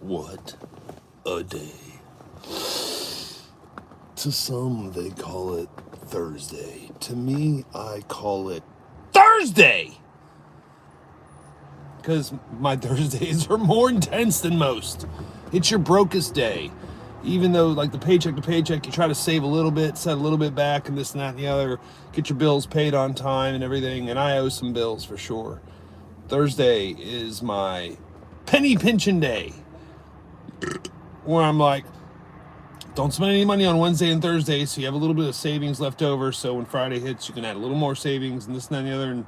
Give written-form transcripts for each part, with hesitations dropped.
What a day. To some, they call it Thursday. To me, I call it Thursday! Because my Thursdays are more intense than most. It's your brokest day. Even though, like, the paycheck to paycheck, you try to save a little bit, set a little bit back, and this and that and the other, get your bills paid on time and everything, and I owe some bills for sure. Thursday is my penny pinching day, where I'm like, don't spend any money on Wednesday and Thursday, so you have a little bit of savings left over, so when Friday hits, you can add a little more savings and this and that and the other, and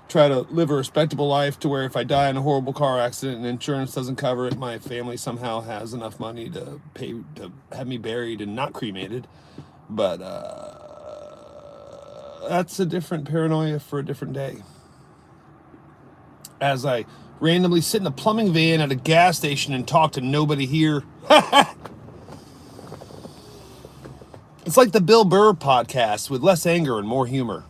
try to live a respectable life to where if I die in a horrible car accident and insurance doesn't cover it, my family somehow has enough money to pay to have me buried and not cremated. But that's a different paranoia for a different day. As I randomly sit in a plumbing van at a gas station and talk to nobody here. It's like the Bill Burr podcast with less anger and more humor.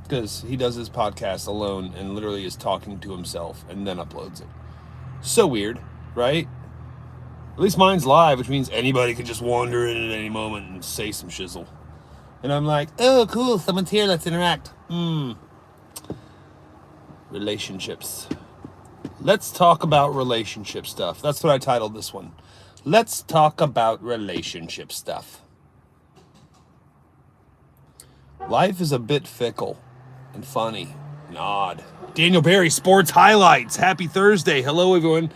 Because he does his podcast alone and literally is talking to himself and then uploads it. So weird, right? At least mine's live, which means anybody can just wander in at any moment and say some shizzle. And I'm like, oh, cool, someone's here, let's interact. Relationships. Let's talk about relationship stuff. That's what I titled this one. Let's talk about relationship stuff. Life is a bit fickle and funny and odd. Daniel Barry, Sports Highlights. Happy Thursday. Hello, everyone.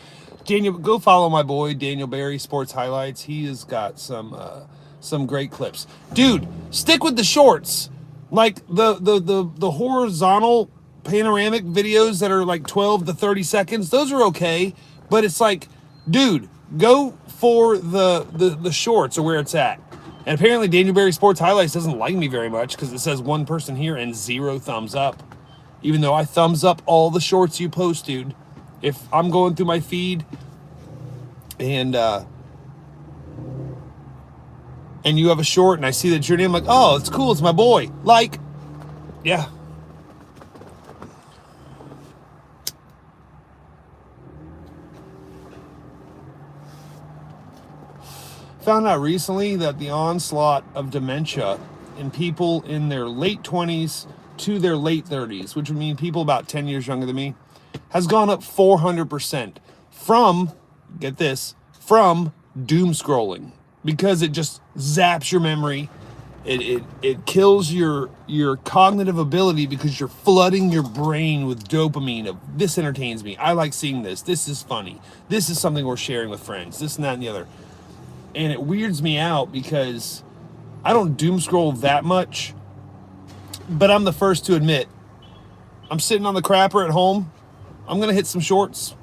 Daniel, go follow my boy, Daniel Barry, Sports Highlights. He has got some great clips. Dude, stick with the shorts. Like the horizontal panoramic videos that are like 12 to 30 seconds. Those are okay. But it's like, dude, go for the shorts or where it's at. And apparently Daniel Barry Sports Highlights doesn't like me very much because it says one person here and 0 thumbs up. Even though I thumbs up all the shorts you post, dude. If I'm going through my feed and you have a short and I see that your name, I'm like, oh, it's cool, it's my boy. Like, yeah. Found out recently that the onslaught of dementia in people in their late 20s to their late 30s, which would mean people about 10 years younger than me, has gone up 400% from, get this, from doom scrolling. Because it just zaps your memory. It kills your cognitive ability because you're flooding your brain with dopamine of this entertains me. I like seeing this. This is funny. This is something we're sharing with friends. This and that and the other. And it weirds me out because I don't doom scroll that much, but I'm the first to admit, I'm sitting on the crapper at home, I'm going to hit some shorts.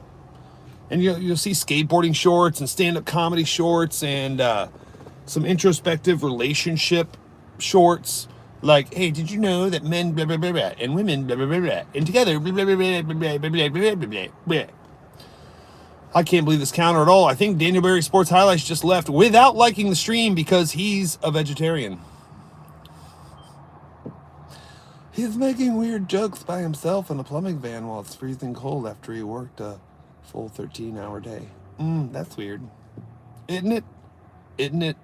And you'll see skateboarding shorts and stand-up comedy shorts and some introspective relationship shorts. Like, hey, did you know that men blah, blah, blah, blah, and women blah, blah, blah, blah, and together blah, blah, blah, blah, blah, blah, blah, blah, blah, blah, blah. I can't believe this counter at all. I think Daniel Barry Sports Highlights just left without liking the stream because he's a vegetarian. He's making weird jokes by himself in a plumbing van while it's freezing cold after he worked a full 13-hour day. That's weird. Isn't it? Isn't it?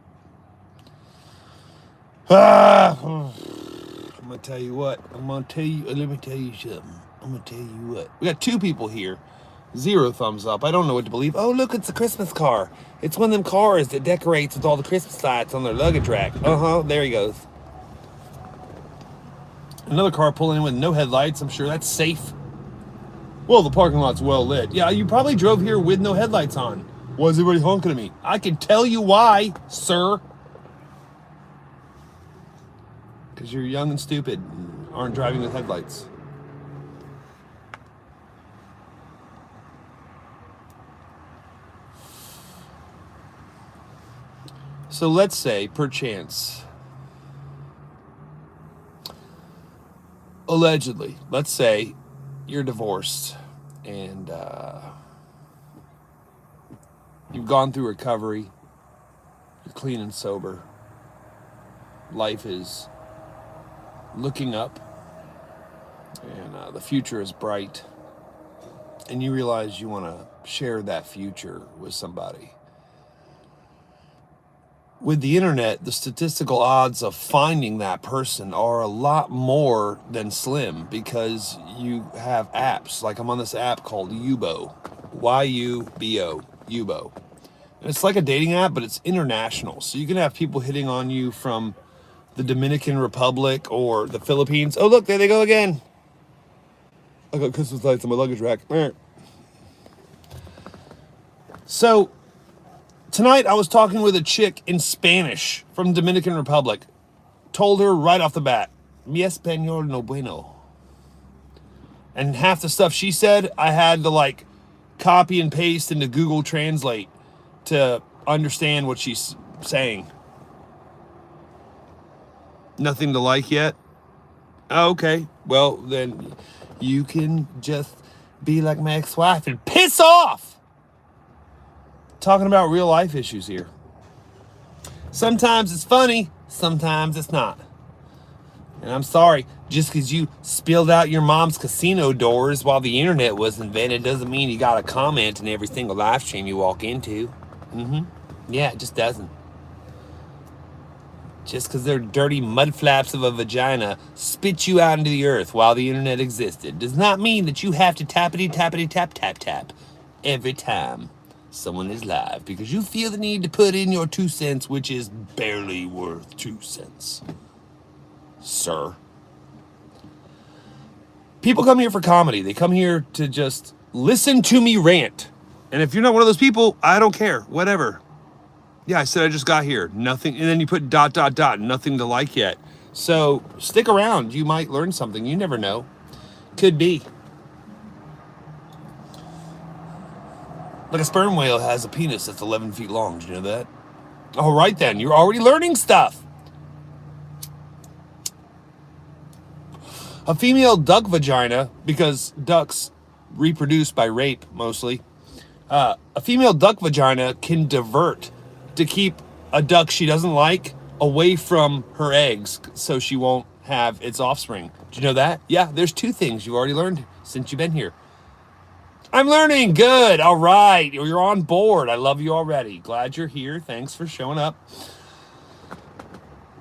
I'm going to tell you what. Let me tell you something. I'm going to tell you what. We got 2 people here. 0 thumbs up. I don't know what to believe. Oh, look, it's a Christmas car. It's one of them cars that decorates with all the Christmas lights on their luggage rack. There he goes. Another car pulling in with no headlights. I'm sure that's safe. Well, the parking lot's well lit. Yeah, you probably drove here with no headlights on. Why is everybody honking at me? I can tell you why, sir. Because you're young and stupid and aren't driving with headlights. So let's say, perchance, allegedly, let's say you're divorced and you've gone through recovery, you're clean and sober, life is looking up, and the future is bright, and you realize you want to share that future with somebody. With the internet, the statistical odds of finding that person are a lot more than slim because you have apps. Like I'm on this app called Yubo, Y-U-B-O, Yubo. And it's like a dating app, but it's international. So you can have people hitting on you from the Dominican Republic or the Philippines. Oh, look, there they go again. I got Christmas lights on my luggage rack. So tonight I was talking with a chick in Spanish from Dominican Republic. Told her right off the bat, mi español no bueno. And half the stuff she said, I had to like copy and paste into Google Translate to understand what she's saying. Nothing to like yet? Oh, okay. Well, then you can just be like my ex-wife and piss off. Talking about real life issues here. Sometimes it's funny, sometimes it's not. And I'm sorry, just because you spilled out your mom's casino doors while the internet was invented doesn't mean you got to comment in every single live stream you walk into. Yeah, it just doesn't. Just because they're dirty mud flaps of a vagina spit you out into the earth while the internet existed does not mean that you have to tappity tappity tap tap tap every time someone is live because you feel the need to put in your 2 cents, which is barely worth 2 cents, sir. People come here for comedy. They come here to just listen to me rant. And if you're not one of those people, I don't care. Whatever. Yeah, I said I just got here. Nothing. And then you put ... nothing to like yet. So stick around. You might learn something. You never know. Could be. Like a sperm whale has a penis that's 11 feet long. Did you know that? All right, then. You're already learning stuff. A female duck vagina, because ducks reproduce by rape mostly, a female duck vagina can divert to keep a duck she doesn't like away from her eggs so she won't have its offspring. Did you know that? Yeah, there's 2 things you've already learned since you've been here. I'm learning. Good. All right. You're on board. I love you already. Glad you're here. Thanks for showing up.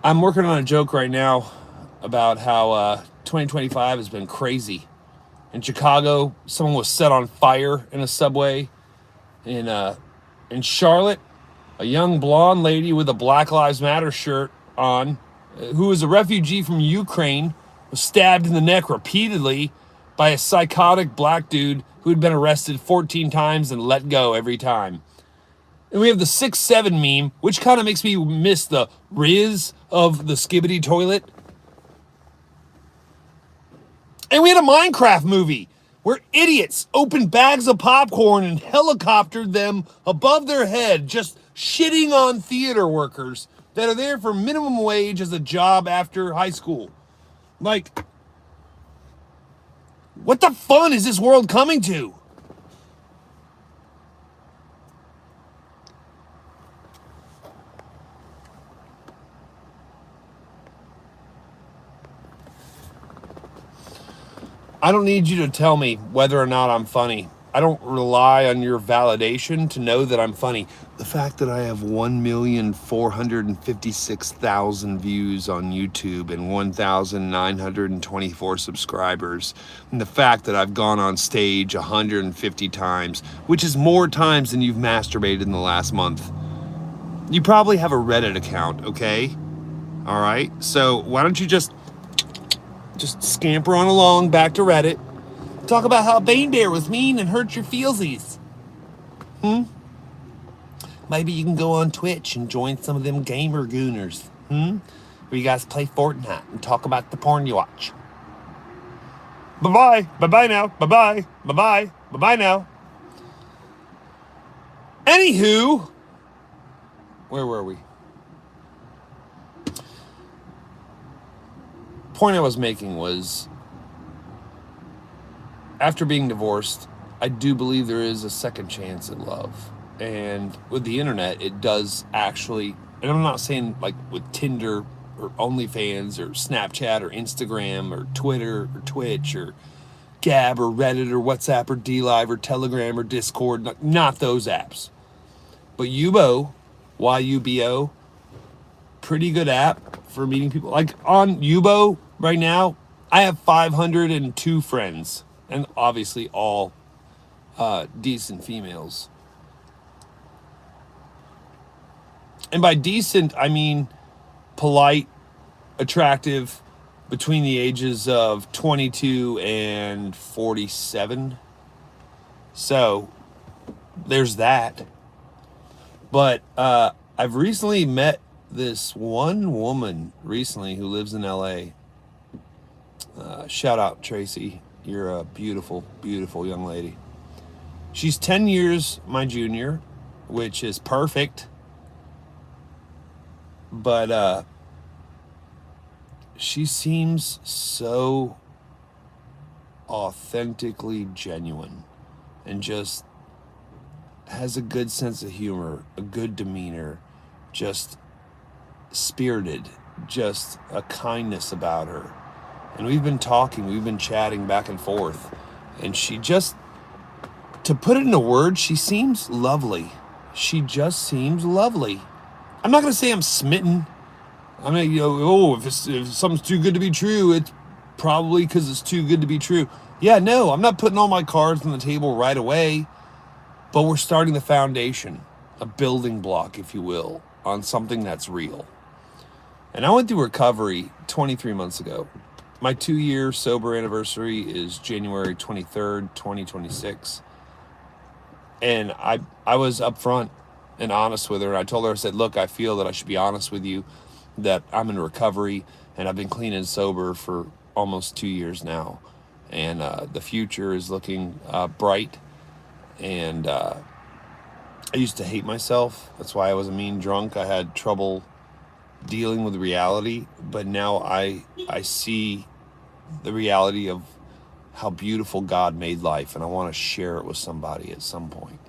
I'm working on a joke right now about how 2025 has been crazy. In Chicago, someone was set on fire in a subway. In Charlotte, a young blonde lady with a Black Lives Matter shirt on, who was a refugee from Ukraine, was stabbed in the neck repeatedly by a psychotic black dude who had been arrested 14 times and let go every time. And we have the 6'7" meme, which kind of makes me miss the Riz of the Skibbity toilet. And we had a Minecraft movie where idiots opened bags of popcorn and helicoptered them above their head, just shitting on theater workers that are there for minimum wage as a job after high school. Like, what the fun is this world coming to? I don't need you to tell me whether or not I'm funny. I don't rely on your validation to know that I'm funny. The fact that I have 1,456,000 views on YouTube and 1,924 subscribers, and the fact that I've gone on stage 150 times, which is more times than you've masturbated in the last month. You probably have a Reddit account, okay? All right? So why don't you just scamper on along back to Reddit. Talk about how Bane Bear was mean and hurt your feelsies. Maybe you can go on Twitch and join some of them gamer gooners. Where you guys play Fortnite and talk about the porn you watch. Bye-bye. Bye-bye now. Bye-bye. Bye-bye. Bye-bye now. Anywho, where were we? Point I was making was, after being divorced, I do believe there is a second chance at love. And with the internet, it does actually, and I'm not saying like with Tinder or OnlyFans or Snapchat or Instagram or Twitter or Twitch or Gab or Reddit or WhatsApp or DLive or Telegram or Discord. Not those apps. But Yubo, YUBO, pretty good app for meeting people. Like on Yubo right now, I have 502 friends, and obviously all decent females. And by decent, I mean polite, attractive, between the ages of 22 and 47. So there's that. But I've recently met this one woman recently who lives in LA. Shout out, Tracy. You're a beautiful, beautiful young lady. She's 10 years my junior, which is perfect. But she seems so authentically genuine and just has a good sense of humor, a good demeanor, just spirited, just a kindness about her. And we've been talking, we've been chatting back and forth, and she just, to put it into words, she seems lovely. She just seems lovely. I'm not going to say I'm smitten. I mean, if something's too good to be true, it's probably because it's too good to be true. Yeah, no, I'm not putting all my cards on the table right away, but we're starting the foundation, a building block, if you will, on something that's real. And I went through recovery 23 months ago. My 2-year sober anniversary is January 23rd, 2026. And I was upfront and honest with her. And I told her, I said, look, I feel that I should be honest with you, that I'm in recovery and I've been clean and sober for almost 2 years now. And the future is looking bright. And I used to hate myself. That's why I was a mean drunk. I had trouble dealing with reality. But now I see the reality of how beautiful God made life. And I want to share it with somebody at some point.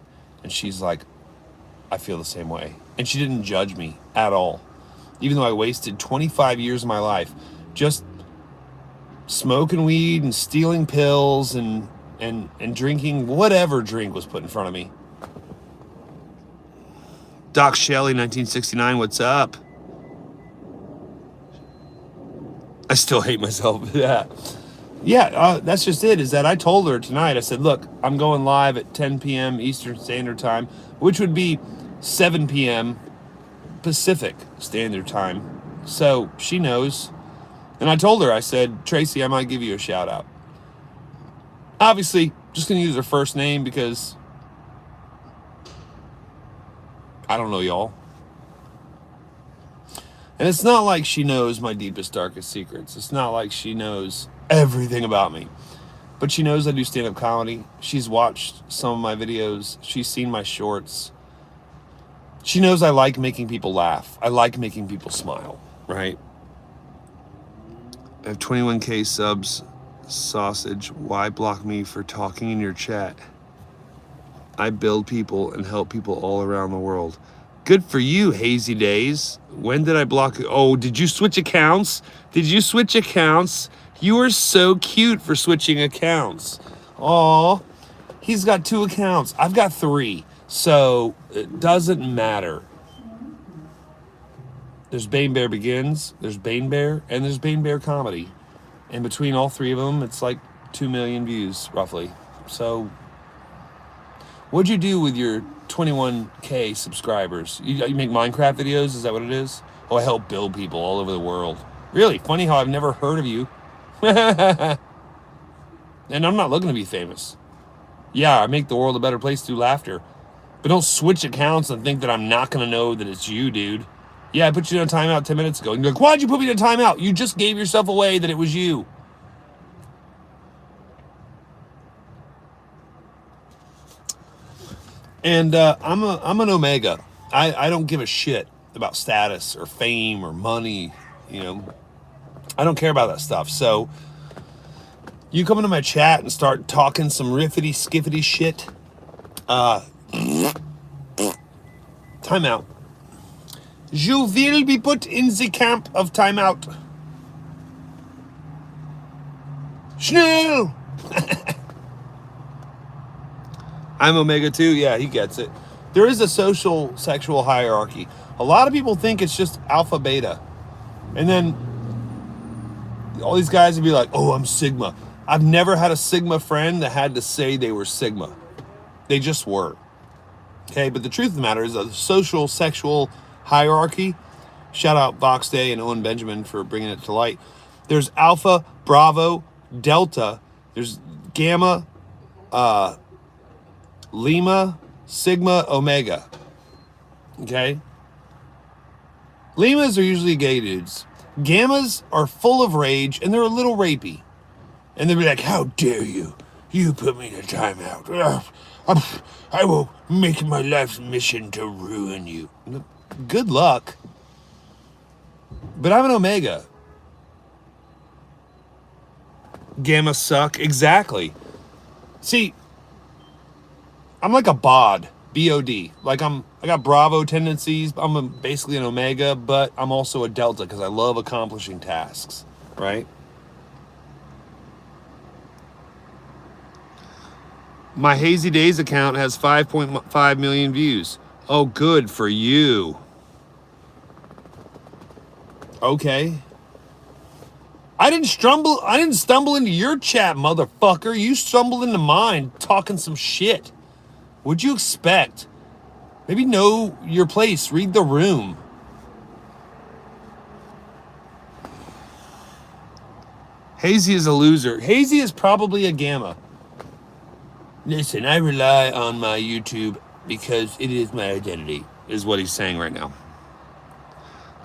And she's like, I feel the same way. And she didn't judge me at all. Even though I wasted 25 years of my life just smoking weed and stealing pills and drinking whatever drink was put in front of me. Doc Shelley, 1969, what's up? I still hate myself. Yeah, that's just it, is that I told her tonight, I said, look, I'm going live at 10 p.m. Eastern Standard Time, which would be 7 p.m. Pacific Standard Time. So she knows. And I told her, I said, Tracy, I might give you a shout out. Obviously, just going to use her first name because I don't know y'all. And it's not like she knows my deepest, darkest secrets. It's not like she knows everything about me. But she knows I do stand-up comedy. She's watched some of my videos. She's seen my shorts. She knows I like making people laugh. I like making people smile, right? I have 21K subs. Sausage, why block me for talking in your chat? I build people and help people all around the world. Good for you, Hazy Days. When did I block you? Oh, did you switch accounts? Did you switch accounts? You are so cute for switching accounts. Aw, he's got 2 accounts. I've got 3, so it doesn't matter. There's Bane Bear Begins, there's Bane Bear, and there's Bane Bear Comedy. And between all 3 of them, it's like 2 million views, roughly. So, what'd you do with your 21K subscribers? You make Minecraft videos? Is that what it is? Oh, I help build people all over the world. Really? Funny how I've never heard of you. And I'm not looking to be famous. Yeah, I make the world a better place through laughter. But don't switch accounts and think that I'm not going to know that it's you, dude. Yeah, I put you in a timeout 10 minutes ago. And you're like, why'd you put me in a timeout? You just gave yourself away that it was you. And I'm an Omega. I don't give a shit about status or fame or money. You know, I don't care about that stuff. So you come into my chat and start talking some riffity skiffity shit. Timeout. You will be put in the camp of timeout. Schnell! I'm Omega too. Yeah, he gets it. There is a social sexual hierarchy. A lot of people think it's just alpha beta. And then all these guys would be like, oh, I'm Sigma. I've never had a Sigma friend that had to say they were Sigma. They just were. Okay, but the truth of the matter is a social sexual hierarchy. Shout out Vox Day and Owen Benjamin for bringing it to light. There's Alpha, Bravo, Delta. There's Gamma, Lima, Sigma, Omega. Okay? Limas are usually gay dudes. Gammas are full of rage and they're a little rapey. And they'll be like, how dare you? You put me in a timeout. I will make my life's mission to ruin you. Good luck. But I'm an Omega. Gamma suck. Exactly. See, I'm like a bod. B-O-D. Like I got Bravo tendencies. Basically an Omega, but I'm also a Delta because I love accomplishing tasks. Right? My Hazy Days account has 5.5 million views. Oh, good for you. Okay. I didn't stumble into your chat, motherfucker. You stumbled into mine talking some shit. What'd you expect? Maybe know your place. Read the room. Hazy is a loser. Hazy is probably a Gamma. Listen, I rely on my YouTube because it is my identity, is what he's saying right now.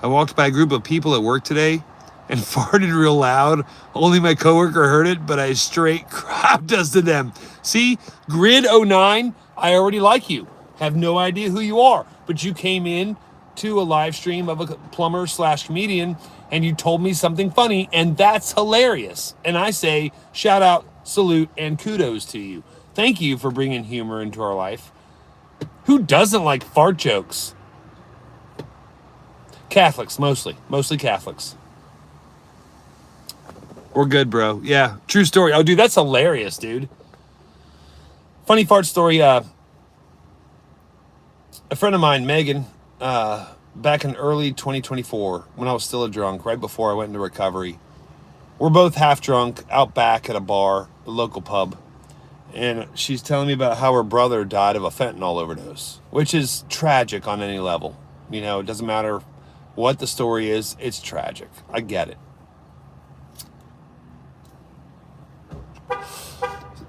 I walked by a group of people at work today and farted real loud. Only my coworker heard it, but I straight crop dusted them. See, Grid09, I already like you. Have no idea who you are, but you came in to a live stream of a plumber / comedian and you told me something funny, and that's hilarious. And I say, shout out, salute, and kudos to you. Thank you for bringing humor into our life. Who doesn't like fart jokes? Catholics, mostly Catholics. We're good, bro. Yeah, true story. Oh, dude, that's hilarious, dude. Funny fart story. A friend of mine, Megan, back in early 2024, when I was still a drunk, right before I went into recovery, we're both half drunk out back at a bar, a local pub. And she's telling me about how her brother died of a fentanyl overdose, which is tragic on any level. You know, it doesn't matter what the story is, it's tragic. I get it.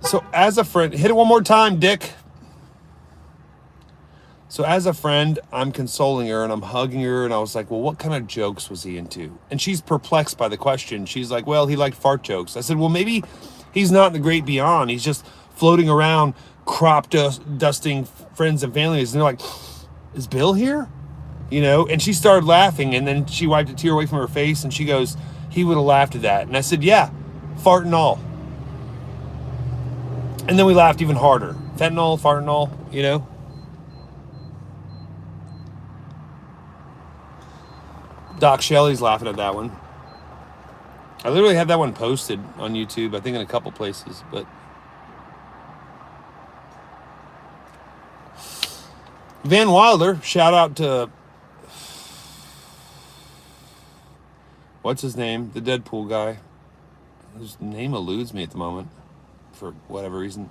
So as a friend, hit it one more time, Dick. So as a friend, I'm consoling her and I'm hugging her and I was like, well, what kind of jokes was he into? And she's perplexed by the question. She's like, well, he liked fart jokes. I said, well, maybe he's not in the great beyond. He's just floating around dusting friends and families. And they're like, is Bill here? You know, and she started laughing and then she wiped a tear away from her face and she goes, he would have laughed at that. And I said, yeah, fart and all. And then we laughed even harder. Fentanyl, fart and all, you know. Doc Shelley's laughing at that one. I literally have that one posted on YouTube, I think in a couple places, but Van Wilder, shout out to what's his name? The Deadpool guy. His name eludes me at the moment for whatever reason.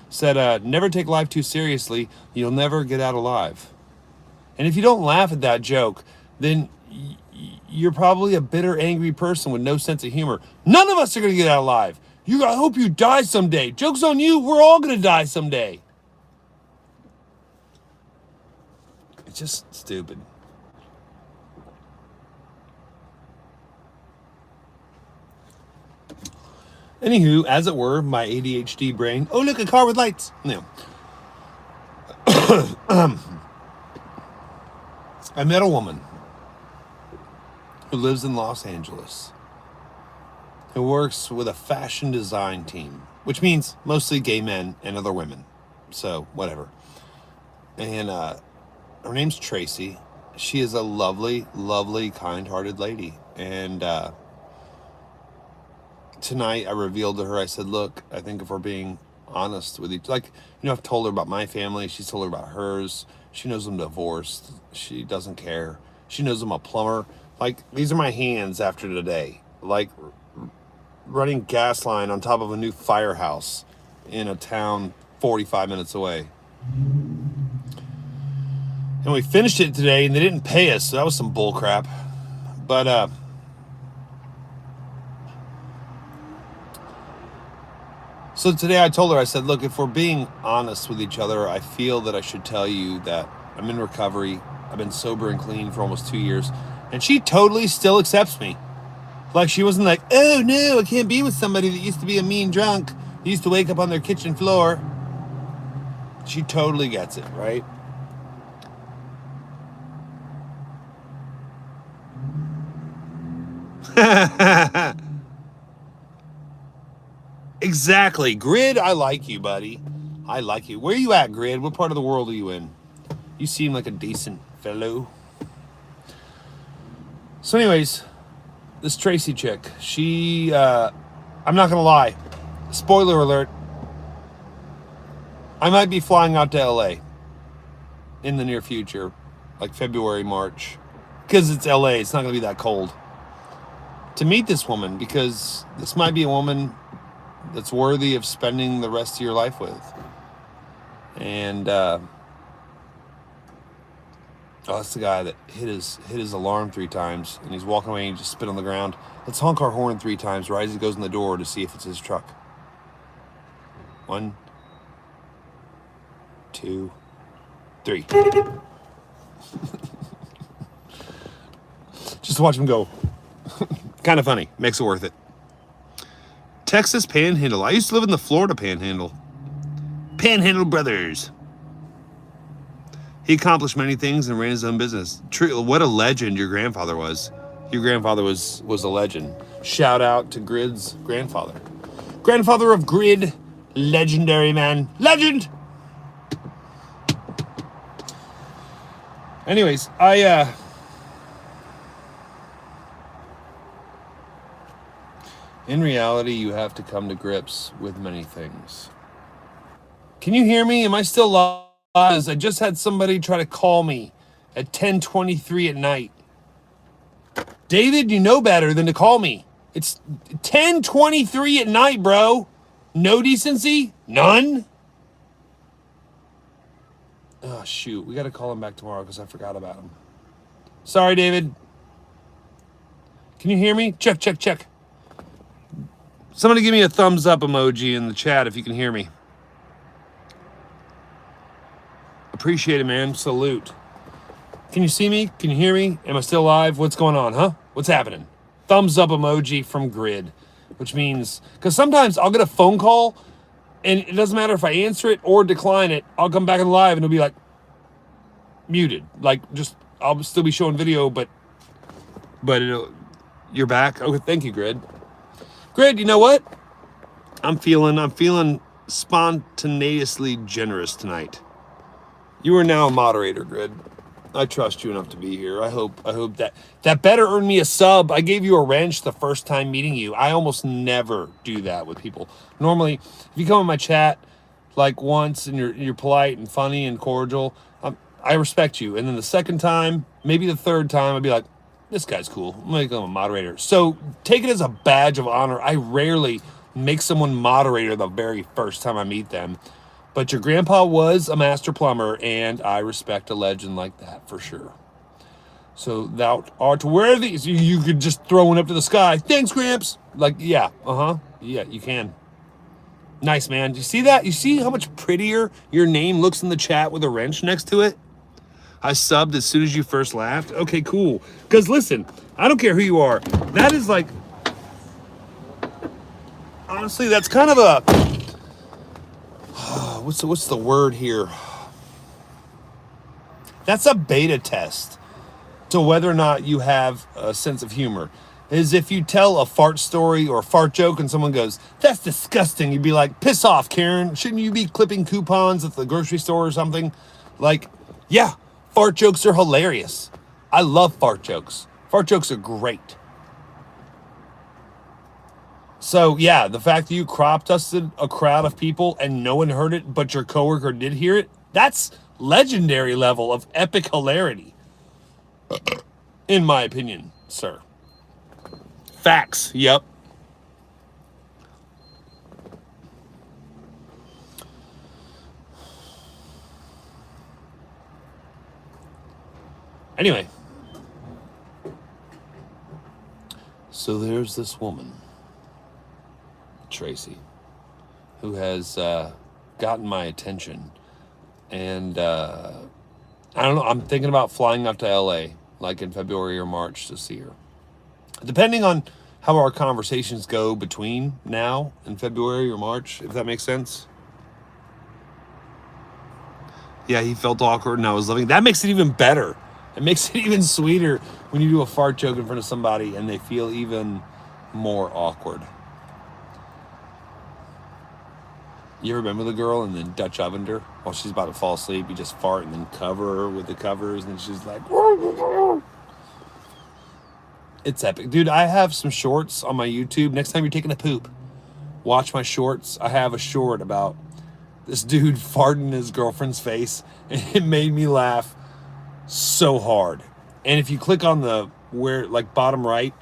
Said, never take life too seriously. You'll never get out alive. And if you don't laugh at that joke, then you're probably a bitter, angry person with no sense of humor. None of us are going to get out alive. I hope you die someday. Joke's on you. We're all going to die someday. It's just stupid. Anywho, as it were, my ADHD brain. Oh, look, a car with lights. No. I met a woman who lives in Los Angeles, who works with a fashion design team, which means mostly gay men and other women. So, whatever. And her name's Tracy. She is a lovely, lovely, kind-hearted lady. And tonight I revealed to her, I said, look, I think if we're being honest with each. Like, I've told her about my family. She's told her about hers. She knows I'm divorced. She doesn't care. She knows I'm a plumber. Like, these are my hands after today. Like, running gas line on top of a new firehouse in a town 45 minutes away. And we finished it today, and they didn't pay us, so that was some bull crap. But, so today I told her, I said, look, if we're being honest with each other, I feel that I should tell you that I'm in recovery. I've been sober and clean for almost 2 years. And she totally still accepts me. Like, she wasn't like, oh, no, I can't be with somebody that used to be a mean drunk, who used to wake up on their kitchen floor. She totally gets it, right? Exactly. Grid, I like you, buddy. I like you. Where are you at, Grid? What part of the world are you in? You seem like a decent fellow. So anyways, this Tracy chick, she, I'm not going to lie. Spoiler alert. I might be flying out to LA in the near future, like February, March, because it's LA. It's not going to be that cold, to meet this woman, because this might be a woman that's worthy of spending the rest of your life with. And oh, that's the guy that hit his alarm 3 times, and he's walking away and he just spit on the ground. Let's honk our horn 3 times right as he goes in the door to see if it's his truck. 1, 2, 3. Just watch him go. Kind of funny. Makes it worth it. Texas Panhandle. I used to live in the Florida Panhandle. Panhandle Brothers. He accomplished many things and ran his own business. True. What a legend your grandfather was. Your grandfather was a legend. Shout out to Grid's grandfather. Grandfather of Grid. Legendary man. Legend! Anyways, in reality, you have to come to grips with many things. Can you hear me? Am I still live? I just had somebody try to call me at 10:23 at night. David, you know better than to call me. It's 10:23 at night, bro. No decency? None? Oh, shoot. We got to call him back tomorrow because I forgot about him. Sorry, David. Can you hear me? Check, check, check. Somebody give me a thumbs up emoji in the chat if you can hear me. Appreciate it, man. Salute. Can you see me? Can you hear me? Am I still live? What's going on, huh? What's happening? Thumbs up emoji from Grid, which means, because sometimes I'll get a phone call and it doesn't matter if I answer it or decline it. I'll come back on live and it'll be like muted. Like, just, I'll still be showing video, but you're back. Okay, thank you, Grid. Grid, you know what? I'm feeling spontaneously generous tonight. You are now a moderator, Grid. I trust you enough to be here. I hope that better earn me a sub. I gave you a wrench the first time meeting you. I almost never do that with people. Normally, if you come in my chat like once and you're polite and funny and cordial, I respect you. And then the second time, maybe the third time, I'd be like, this guy's cool. I'm gonna make him a moderator. So take it as a badge of honor. I rarely make someone moderator the very first time I meet them. But your grandpa was a master plumber, and I respect a legend like that for sure. So thou art worthy. So you could just throw one up to the sky. Thanks, Gramps. Like, yeah, yeah, you can. Nice, man. Do you see that? You see how much prettier your name looks in the chat with a wrench next to it? I subbed as soon as you first laughed. Okay, cool. Because listen, I don't care who you are. That is like, honestly, that's kind of a, what's the word here? That's a beta test to whether or not you have a sense of humor. Is if you tell a fart story or a fart joke and someone goes, that's disgusting, you'd be like, piss off, Karen. Shouldn't you be clipping coupons at the grocery store or something? Like, yeah, fart jokes are hilarious. I love fart jokes. Fart jokes are great. So yeah, the fact that you crop dusted a crowd of people and no one heard it, but your coworker did hear it, that's legendary level of epic hilarity, in my opinion, sir. Facts. Yep. Anyway, so there's this woman, Tracy, who has gotten my attention, and I don't know. I'm thinking about flying up to LA, like in February or March, to see her. Depending on how our conversations go between now and February or March, if that makes sense. Yeah, he felt awkward, and I was loving. That makes it even better. It makes it even sweeter when you do a fart joke in front of somebody and they feel even more awkward. You ever remember the girl and then Dutch ovened her while she's about to fall asleep? You just fart and then cover her with the covers, and she's like, it's epic. Dude, I have some shorts on my YouTube. Next time you're taking a poop, watch my shorts. I have a short about this dude farting in his girlfriend's face, and it made me laugh so hard. And if you click on the bottom right,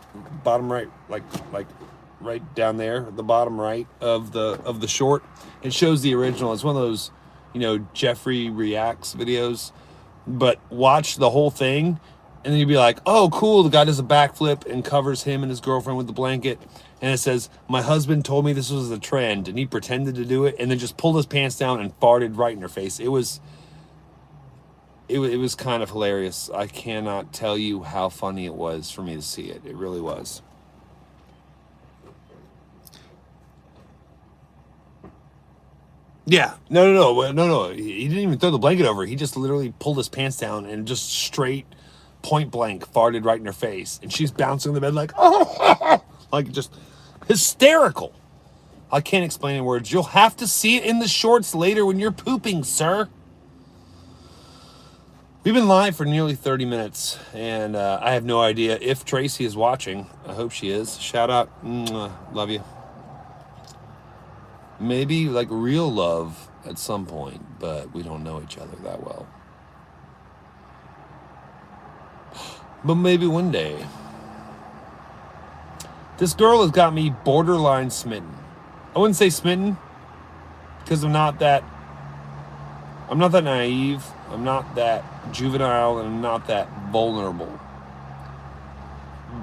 like right down there, the bottom right of the short, it shows the original. It's one of those, Jeffrey Reacts videos. But watch the whole thing, and then you'd be like, oh, cool, the guy does a backflip and covers him and his girlfriend with the blanket. And it says, my husband told me this was a trend, and he pretended to do it, and then just pulled his pants down and farted right in her face. It was kind of hilarious. I cannot tell you how funny it was for me to see it. It really was. Yeah. No. He didn't even throw the blanket over. He just literally pulled his pants down and just straight point blank farted right in her face. And she's bouncing on the bed like, oh, like just hysterical. I can't explain in words. You'll have to see it in the shorts later when you're pooping, sir. We've been live for nearly 30 minutes, and I have no idea if Tracy is watching. I hope she is. Shout out. Love you. Maybe like real love at some point, but we don't know each other that well. But maybe one day. This girl has got me borderline smitten. I wouldn't say smitten, because I'm not that naive. I'm not that juvenile, and I'm not that vulnerable.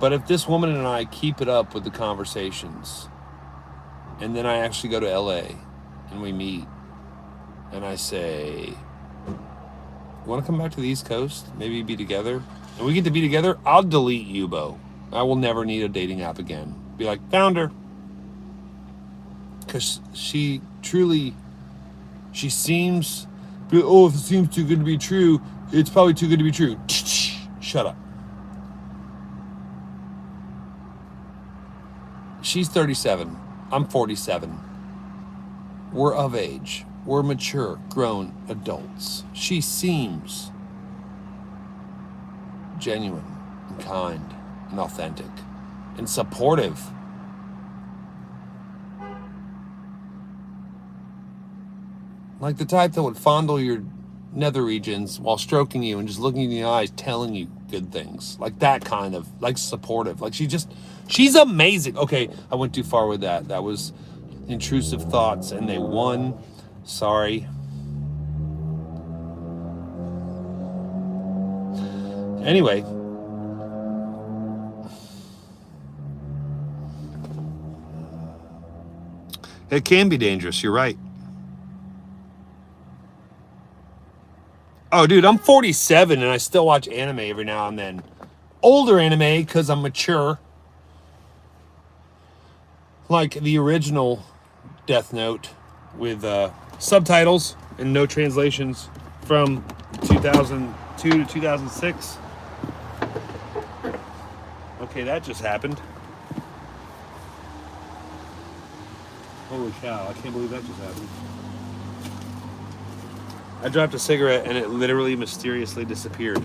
But if this woman and I keep it up with the conversations, and then I actually go to LA and we meet, and I say, you want to come back to the East Coast? Maybe be together? And we get to be together, I'll delete Yubo. I will never need a dating app again. Be like, found her. Because she seems, oh, if it seems too good to be true, it's probably too good to be true. Shut up. She's 37. I'm 47. We're of age. We're mature, grown adults. She seems genuine and kind and authentic and supportive. Like the type that would fondle your nether regions while stroking you and just looking in the eyes, telling you good things. Like that kind of, like supportive. Like she's amazing. Okay, I went too far with that. That was intrusive thoughts and they won. Sorry. Anyway. It can be dangerous, you're right. Oh, dude, I'm 47 and I still watch anime every now and then. Older anime because I'm mature. Like the original Death Note with subtitles and no translations from 2002 to 2006. Okay, that just happened. Holy cow, I can't believe that just happened. I dropped a cigarette and it literally mysteriously disappeared.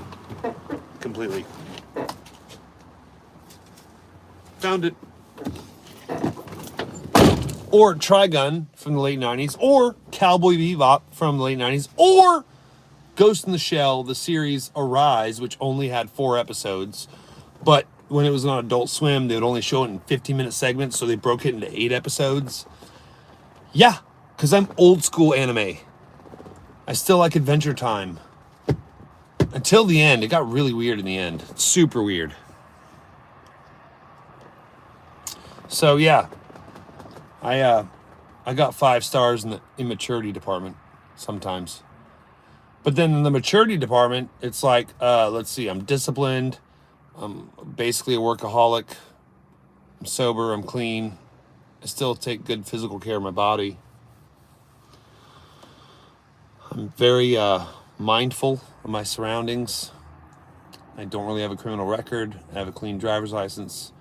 Completely. Found it. or Trigun from the late 90s, or Cowboy Bebop from the late 90s, or Ghost in the Shell, the series Arise, which only had 4 episodes. But when it was on Adult Swim, they would only show it in 15-minute segments, so they broke it into 8 episodes. Yeah, because I'm old school anime. I still like Adventure Time. Until the end. It got really weird in the end. Super weird. So, yeah. I got 5 stars in the immaturity department sometimes. But then in the maturity department, it's like, let's see, I'm disciplined. I'm basically a workaholic. I'm sober. I'm clean. I still take good physical care of my body. I'm very mindful of my surroundings. I don't really have a criminal record. I have a clean driver's license.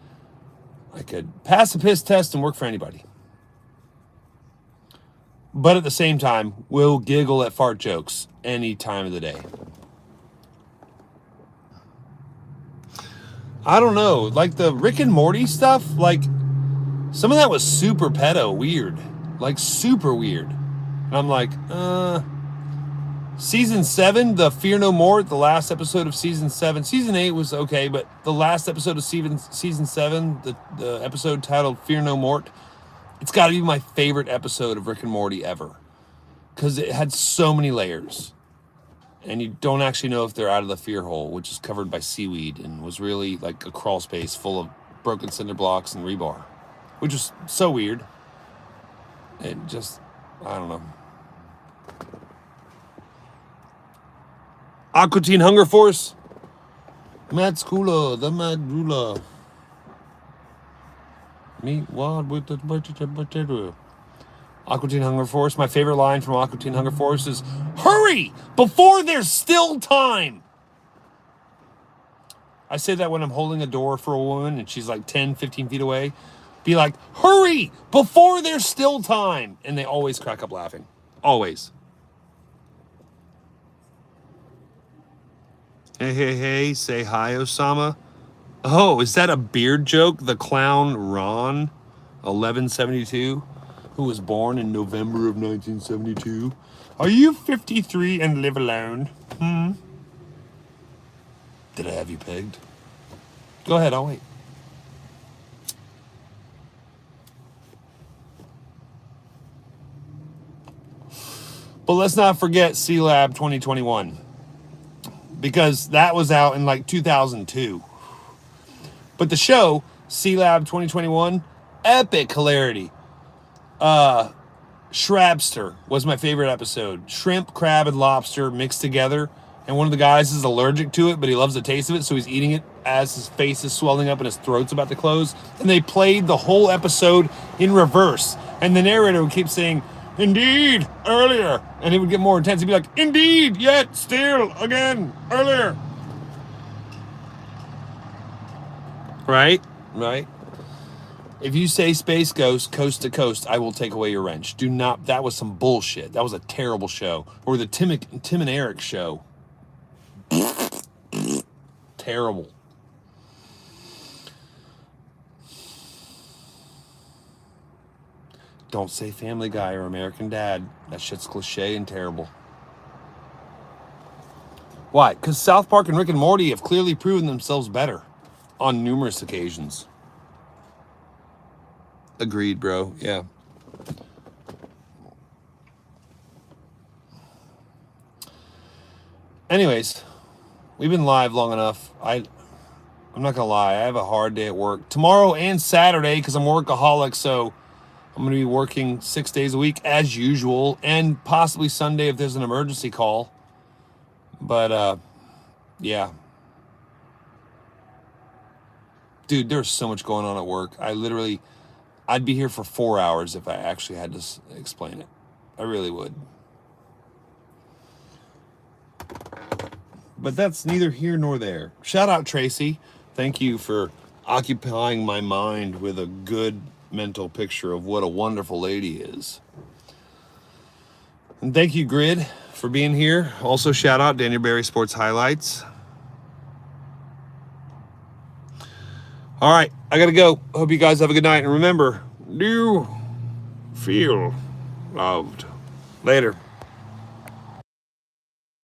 I could pass a piss test and work for anybody. But at the same time, we'll giggle at fart jokes any time of the day. I don't know. Like the Rick and Morty stuff, like some of that was super pedo weird. Like super weird. And I'm like, Season 7, the Fear No More, the last episode of Season 7. Season 8 was okay, but the last episode of Season 7, the episode titled Fear No More, it's got to be my favorite episode of Rick and Morty ever. Because it had so many layers. And you don't actually know if they're out of the fear hole, which is covered by seaweed and was really like a crawl space full of broken cinder blocks and rebar. Which was so weird. It just, I don't know. Aqua Teen Hunger Force. Mad Skula, the Mad Ruler. Meet Wild with the potato. Aqua Teen Hunger Force. My favorite line from Aqua Teen Hunger Force is, "Hurry! Before there's still time!" I say that when I'm holding a door for a woman and she's like 10, 15 feet away. Be like, "Hurry! Before there's still time!" And they always crack up laughing. Always. Hey, hey, hey, say hi, Osama. Oh, is that a beard joke? The clown Ron, 1172, who was born in November of 1972. Are you 53 and live alone? Did I have you pegged? Go ahead, I'll wait. But let's not forget C-Lab 2021. Because that was out in like 2002. But the show, C-Lab 2021, epic hilarity. Shrabster was my favorite episode. Shrimp, crab, and lobster mixed together. And one of the guys is allergic to it, but he loves the taste of it, so he's eating it as his face is swelling up and his throat's about to close. And they played the whole episode in reverse. And the narrator would keep saying, "Indeed, earlier." And it would get more intense. He'd be like, "Indeed, yet, still, again, earlier." Right? Right? If you say Space Ghost, Coast to Coast, I will take away your wrench. Do not, that was some bullshit. That was a terrible show. Or the Tim and Eric show. Terrible. Don't say Family Guy or American Dad. That shit's cliche and terrible. Why? Because South Park and Rick and Morty have clearly proven themselves better on numerous occasions. Agreed, bro. Yeah. Anyways, we've been live long enough. I'm not gonna lie, I have a hard day at work tomorrow and Saturday because I'm workaholic, so I'm going to be working 6 days a week as usual, and possibly Sunday if there's an emergency call. But, yeah. Dude, there's so much going on at work. I'd be here for 4 hours if I actually had to explain it. I really would. But that's neither here nor there. Shout out Tracy. Thank you for occupying my mind with a good mental picture of what a wonderful lady is. And thank you, Grid, for being here. Also, shout out Daniel Barry Sports Highlights. All right, I gotta go. Hope you guys have a good night. And remember, do feel loved. Later.